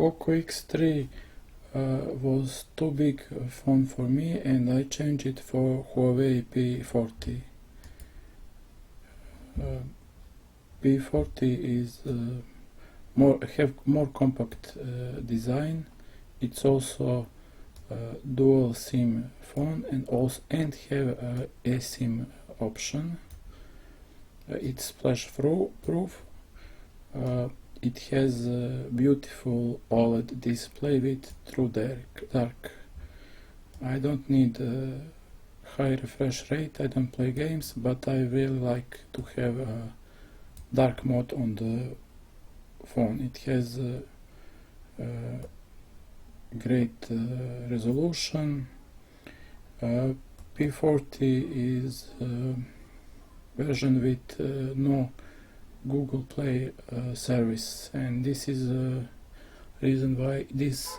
Poco X3 was too big phone for me, and I changed it for Huawei P40. P40 is have more compact design. It's also dual SIM phone and have a eSIM option. It's splash proof. It has a beautiful OLED display with true dark. I don't need a high refresh rate. I don't play games, but I really like to have a dark mode on the phone. It has great resolution. P40 is version with no Google Play service, and this is the reason why this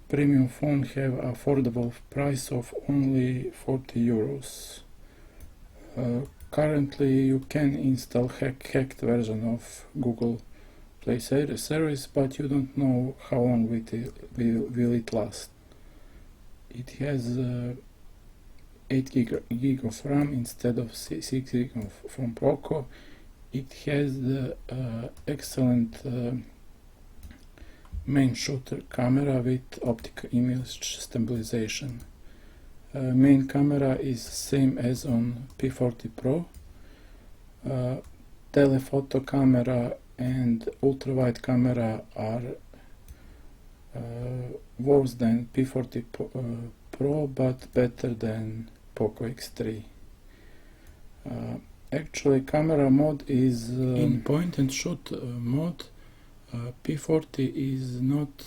premium phone have affordable price of only 40 euros. Currently you can install hacked version of Google Play service, but you don't know how long will it last. It has 8 gig of RAM instead of 6 gig from Poco. It has the excellent main shooter camera with optical image stabilization. Main camera is same as on P40 Pro. Telephoto camera and ultra-wide camera are worse than P40 Pro, but better than Poco X3. Actually, camera mode is in point and shoot mode. P40 is not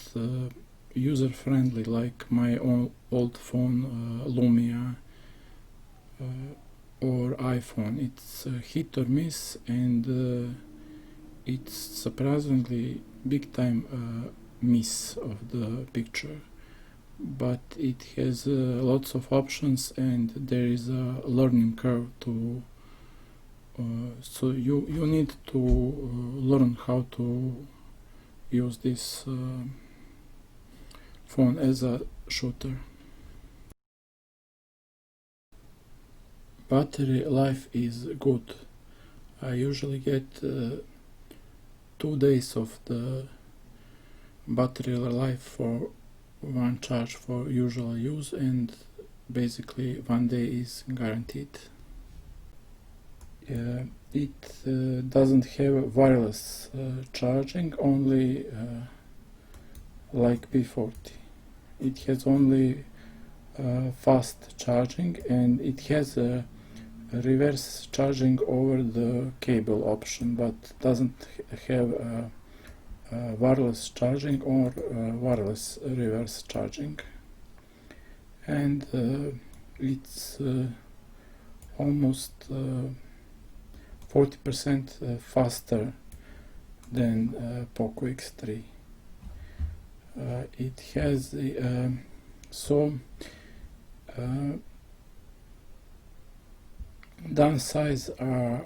user-friendly like my old phone Lumia or iPhone. It's hit or miss, and it's surprisingly big time miss of the picture. But it has lots of options, and there is a learning curve to so you need to learn how to use this phone as a shooter. Battery life is good. I usually get 2 days of the battery life for one charge for usual use, and basically 1 day is guaranteed. It doesn't have wireless charging, only like P40. It has only fast charging, and it has a reverse charging over the cable option, but doesn't have wireless charging or wireless reverse charging. And it's almost 40% faster than Poco X3. It has downsides are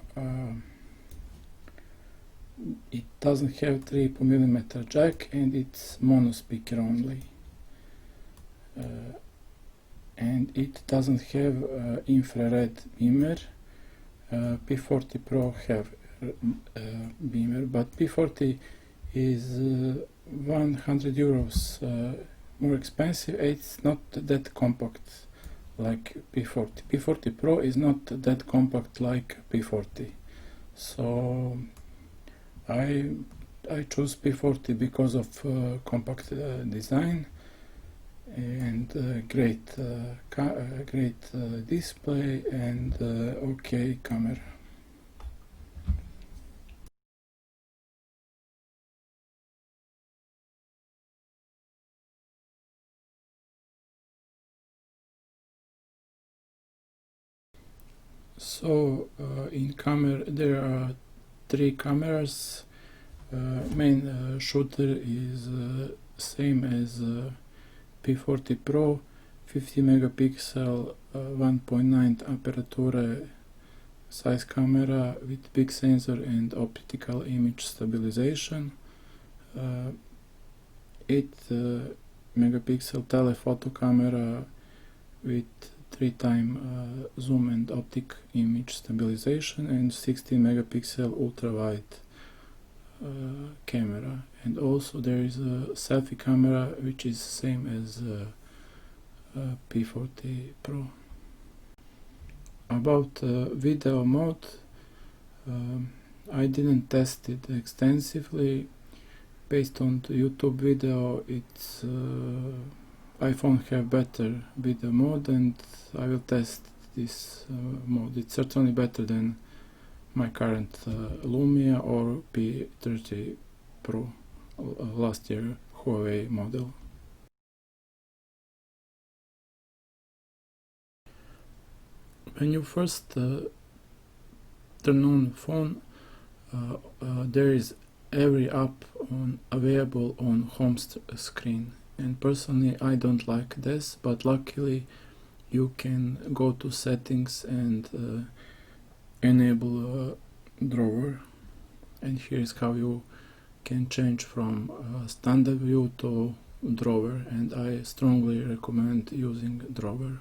it doesn't have 3mm jack, and it's mono speaker only, and it doesn't have infrared beamer. P40 Pro have beamer, but P40 is 100 euros more expensive. It's not that compact like P40. P40 Pro is not that compact like P40, so I choose P40 because of compact design and great display and okay camera. So in camera there are 3 cameras. Main shooter is same as P40 Pro, 50 megapixel 1.9 aperture size camera with big sensor and optical image stabilization. 8 megapixel telephoto camera with 3x zoom and optic image stabilization, and 16 megapixel ultra wide camera. And also there is a selfie camera which is same as P40 Pro. About video mode, I didn't test it extensively. Based on the YouTube video, it's iPhone have better video mode, and I will test this mode. It's certainly better than my current Lumia or P30 Pro, last year Huawei model. When you first turn on phone, there is every app available on home screen, and personally I don't like this, but luckily you can go to settings and enable a drawer, and here's how you can change from standard view to drawer, and I strongly recommend using drawer.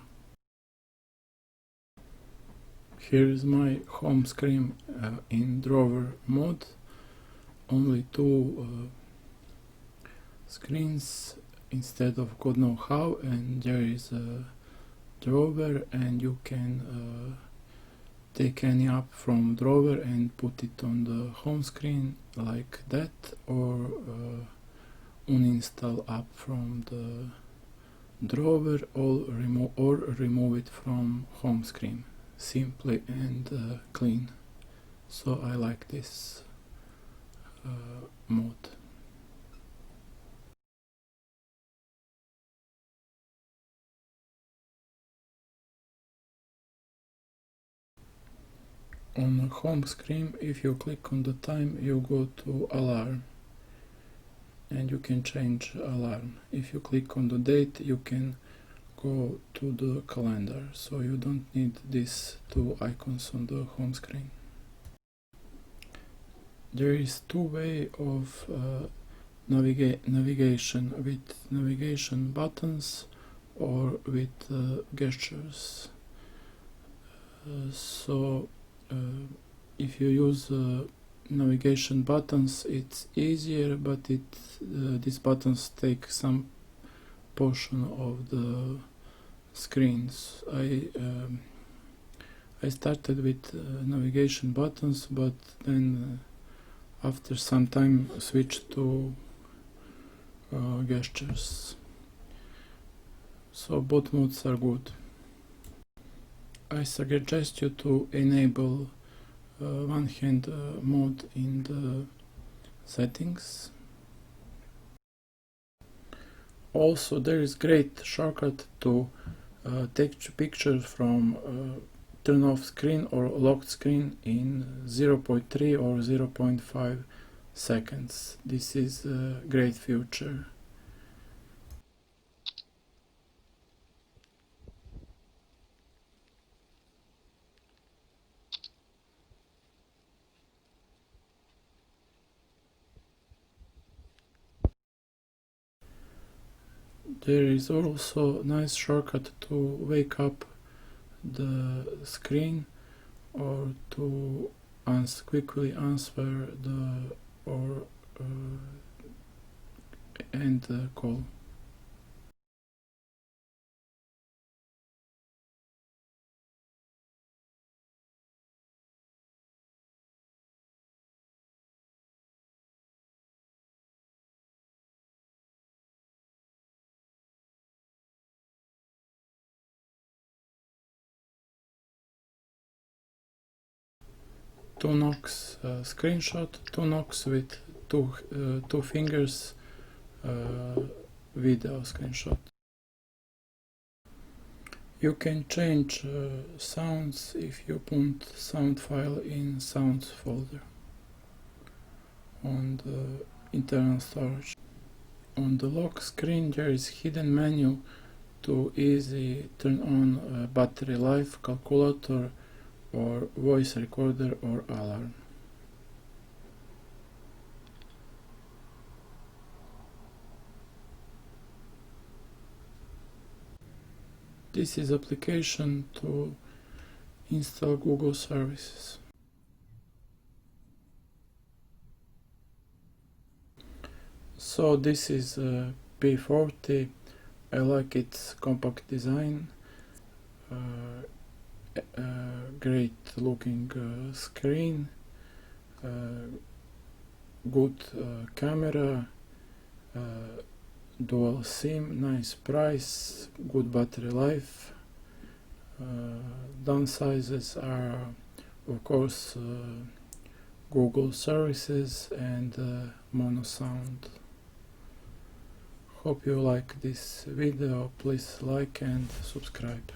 Here is my home screen in drawer mode. Only two screens instead of God know how, and there is a drawer, and you can take any app from drawer and put it on the home screen like that, or uninstall app from the drawer, or remove it from home screen, simply and clean. So I like this mode. On the home screen, if you click on the time, you go to alarm, and you can change alarm. If you click on the date, you can go to the calendar, so you don't need these two icons on the home screen. There is two ways of navigation, with navigation buttons or with gestures. If you use navigation buttons, it's easier, but these buttons take some portion of the screens. I started with navigation buttons, but then after some time switched to gestures. So both modes are good. I suggest you to enable one-hand mode in the settings. Also, there is great shortcut to take pictures from turn off screen or locked screen in 0.3 or 0.5 seconds. This is a great feature. There is also a nice shortcut to wake up the screen, or to quickly answer or end the call. Two knocks screenshot, two knocks with two fingers video screenshot. You can change sounds if you put sound file in sounds folder on the internal storage. On the lock screen there is hidden menu to easy turn on battery life, calculator, or voice recorder or alarm. This is application to install Google services. So this is P40. I like its compact design, great looking screen, good camera, dual SIM, nice price, good battery life. Downsides are of course Google services and mono sound. Hope you like this video. Please like and subscribe.